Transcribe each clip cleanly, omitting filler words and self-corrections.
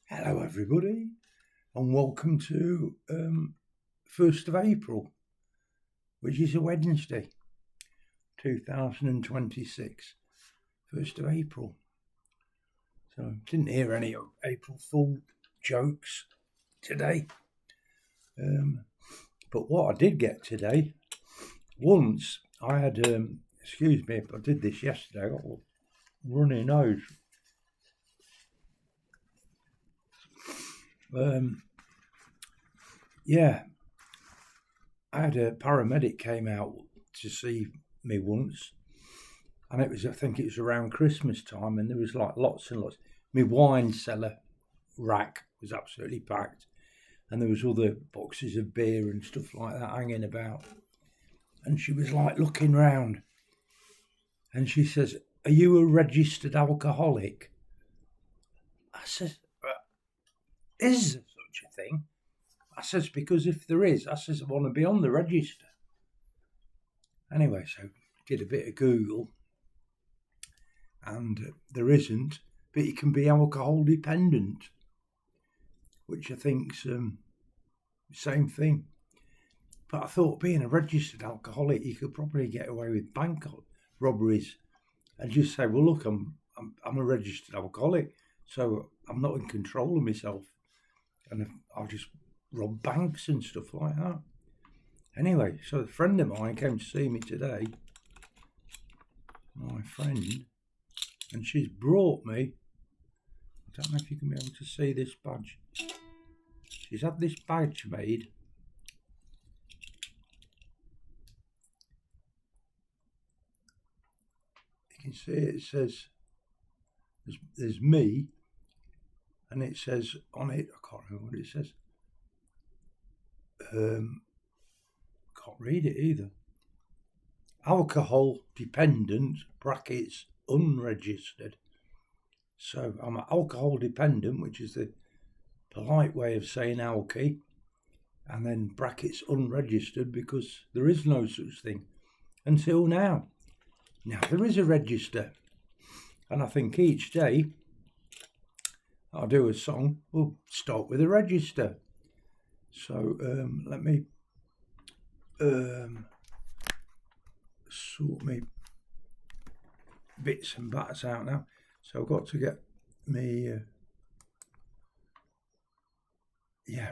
Hello everybody and welcome to 1st of April, which is a Wednesday, 2026, 1st of April. So didn't hear any April Fool jokes today, but what I did get today, once I had, excuse me if I did this yesterday, I got a runny nose. I had a paramedic came out to see me once, and I think it was around Christmas time, and there was like lots and lots. My wine cellar rack was absolutely packed, and there was other boxes of beer and stuff like that hanging about. And she was like looking round, and she says, "Are you a registered alcoholic?" I says, "Is there such a thing?" I says, "Because if there is," I says, "I want to be on the register." Anyway, so did a bit of Google, and there isn't, but you can be alcohol dependent, which I think's the same thing. But I thought being a registered alcoholic, you could probably get away with bank robberies and just say, "Well, look, I'm a registered alcoholic, so I'm not in control of myself, and I'll just rob banks and stuff like that." Anyway, so a friend of mine came to see me today, my friend, and she's brought me, I don't know if you can be able to see this badge. She's had this badge made. You can see it says, there's me, and it says on it, I can't remember what it says. Can't read it either. Alcohol dependent, brackets, unregistered. So I'm an alcohol dependent, which is the polite way of saying alky, and then brackets unregistered, because there is no such thing until now. Now there is a register, and I think each day I'll do a song, we'll start with a register. So let me sort me bits and bats out now. So I've got to get me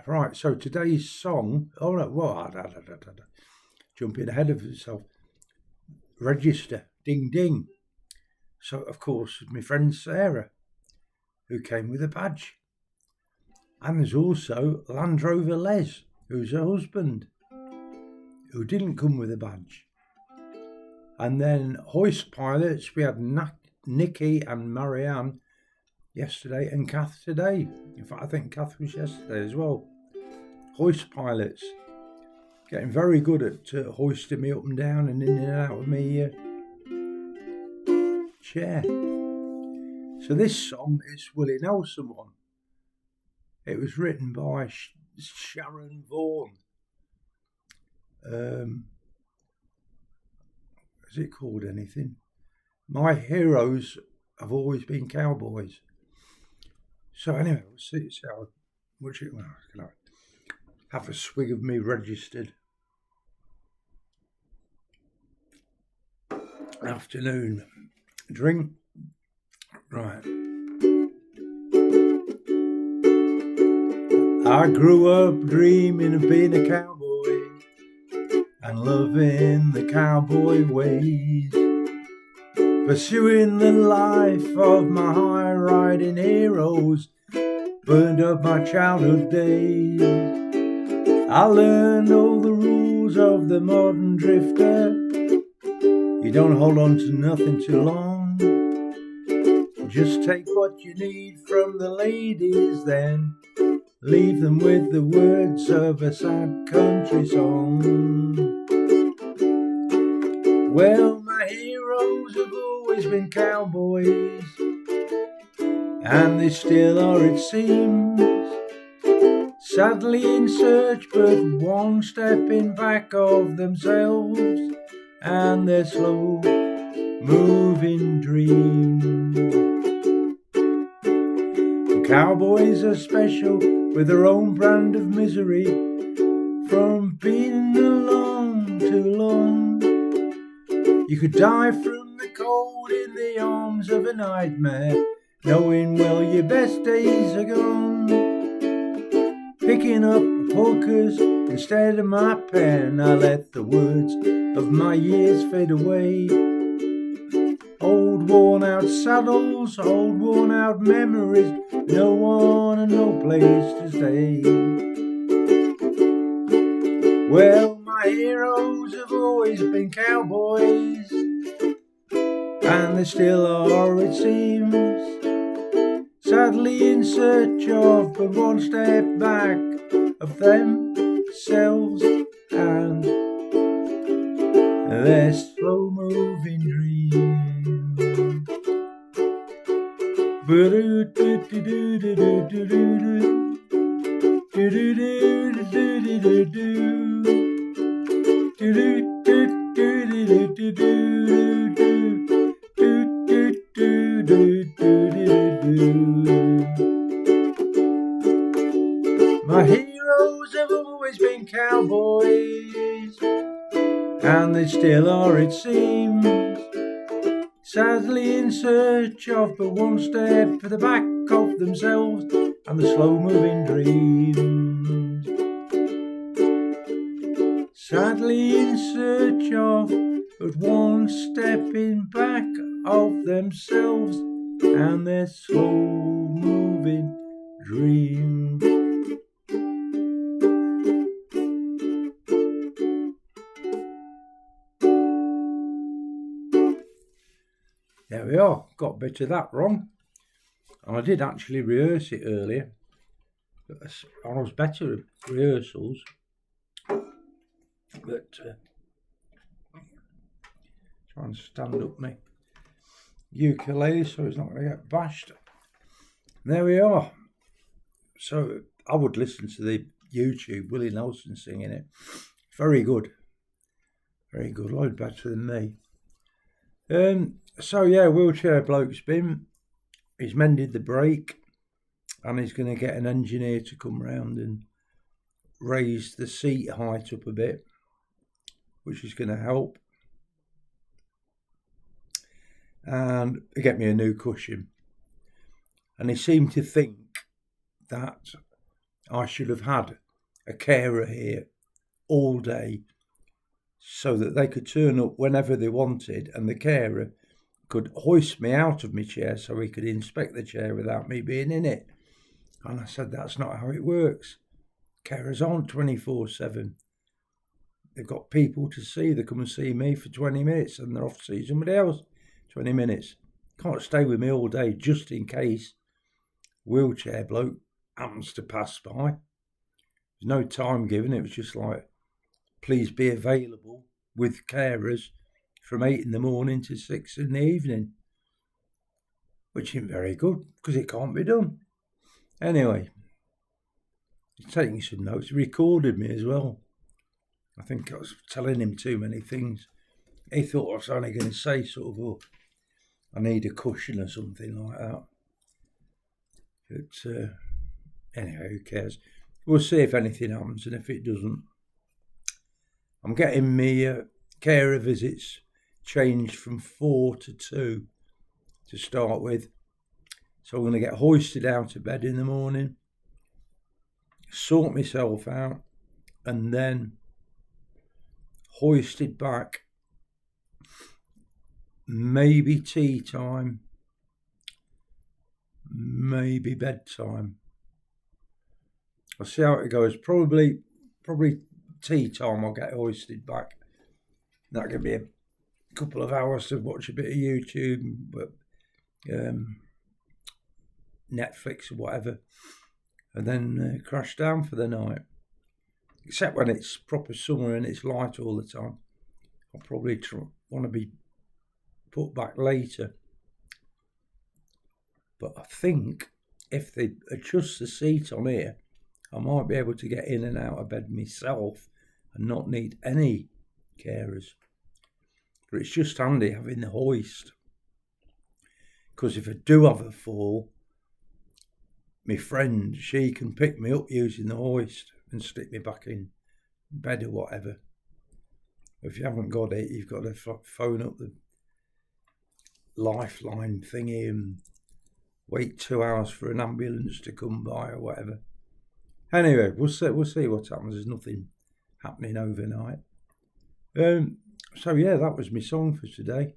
right. So today's song, jumping ahead of itself. Register, ding ding. So of course my friend Sarah, who came with a badge. And there's also LANDROVER Les, who's her husband, who didn't come with a badge. And then HOIST pilots, we had NIKKI and MARRIANNE yesterday, and CATH today. In fact, I think CATH was yesterday as well. HOIST pilots, getting very good at hoisting me up and down and in and out of my chair. So this song is Willie Nelson one. It was written by Sharon Vaughn. Is it called anything? My heroes have always been cowboys. So anyway, we'll see how much it. Well, can I have a swig of me registered afternoon drink? Right. I grew up dreaming of being a cowboy and loving the cowboy ways, pursuing the life of my high riding heroes, burned up my childhood days. I learned all the rules of the modern drifter. You don't hold on to nothing too long. Just take what you need from the ladies, then leave them with the words of a sad country song. Well, my heroes have always been cowboys, and they still are, it seems. Sadly in search, but one step in back of themselves and their slow moving dreams. Cowboys are special with their own brand of misery. From being alone too long, you could die from the cold in the arms of a nightmare, knowing well your best days are gone. Picking up hookers instead of my pen, I let the words of my years fade away. Old worn out saddles, old worn out memories, no one and no place to stay. Well, my heroes have always been cowboys, and they still are, it seems. Sadly in search of but one step back of themselves and their slow-moving dreams. My heroes have always been cowboys, and they still are, it seems. Sadly in search of but one step for the back of themselves and the slow-moving dreams. Sadly in search of but one step in back of themselves and their slow-moving dreams. There we are, got a bit of that wrong. And I did actually rehearse it earlier. I was better at rehearsals. But try and stand up my ukulele so it's not going to get bashed. There we are. So I would listen to the YouTube, Willie Nelson singing it. Very good. Very good, a lot better than me. So yeah, wheelchair bloke's he's mended the brake and he's going to get an engineer to come round and raise the seat height up a bit, which is going to help, and get me a new cushion. And he seemed to think that I should have had a carer here all day so that they could turn up whenever they wanted and the carer could hoist me out of my chair so he could inspect the chair without me being in it. And I said, that's not how it works. Carers aren't 24/7. They've got people to see. They come and see me for 20 minutes and they're off to see somebody else 20 minutes. Can't stay with me all day just in case wheelchair bloke happens to pass by. There's no time given. It was just like, please be available with carers from 8 in the morning to 6 in the evening, which isn't very good because it can't be done. Anyway, he's taking some notes. He recorded me as well. I think I was telling him too many things. He thought I was only going to say sort of, oh, I need a cushion or something like that. But anyway, who cares? We'll see if anything happens, and if it doesn't, I'm getting me carer visits changed from 4 to 2 to start with. So I'm going to get hoisted out of bed in the morning, sort myself out, and then hoisted back, maybe tea time, maybe bedtime. I'll see how it goes. Probably tea time I'll get hoisted back. That'll give me a couple of hours to watch a bit of YouTube, but Netflix or whatever, and then crash down for the night. Except when it's proper summer and it's light all the time. I'll probably want to be put back later. But I think if they adjust the seat on here, I might be able to get in and out of bed myself and not need any carers. But it's just handy having the hoist. Because if I do have a fall, my friend, she can pick me up using the hoist and stick me back in bed or whatever. If you haven't got it, you've got to phone up the lifeline thingy and wait 2 hours for an ambulance to come by or whatever. Anyway, we'll see what happens. There's nothing happening overnight. So yeah, that was my song for today.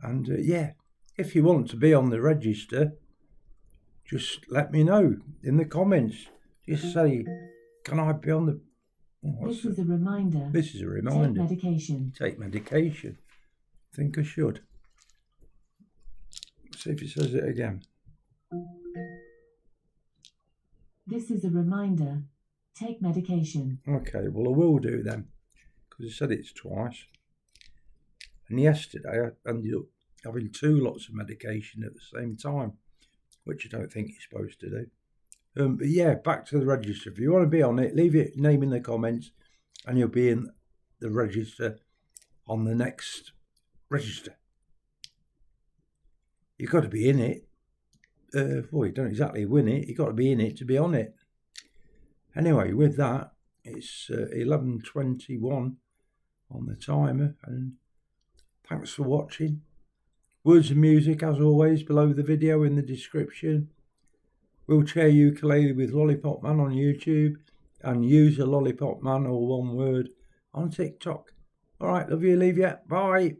And yeah, if you want to be on the register, just let me know in the comments. Just say, can I be on the... This is a reminder. This is a reminder. Take medication. Take medication. I think I should. See if it says it again. This is a reminder. Take medication. Okay, well I will do then, because I said it's twice. And yesterday I ended up having 2 lots of medication at the same time, which I don't think you're supposed to do. But yeah, back to the register. If you want to be on it, leave your name in the comments and you'll be in the register on the next register. You've got to be in it. Well, you don't exactly win it. You've got to be in it to be on it. Anyway, with that, it's 11:21 on the timer. And thanks for watching. Words and music, as always, below the video in the description. Wheelchair ukulele with Lollipop Man on YouTube, and use a Lollipop Man, all one word, on TikTok. All right, love you, leave you. Bye.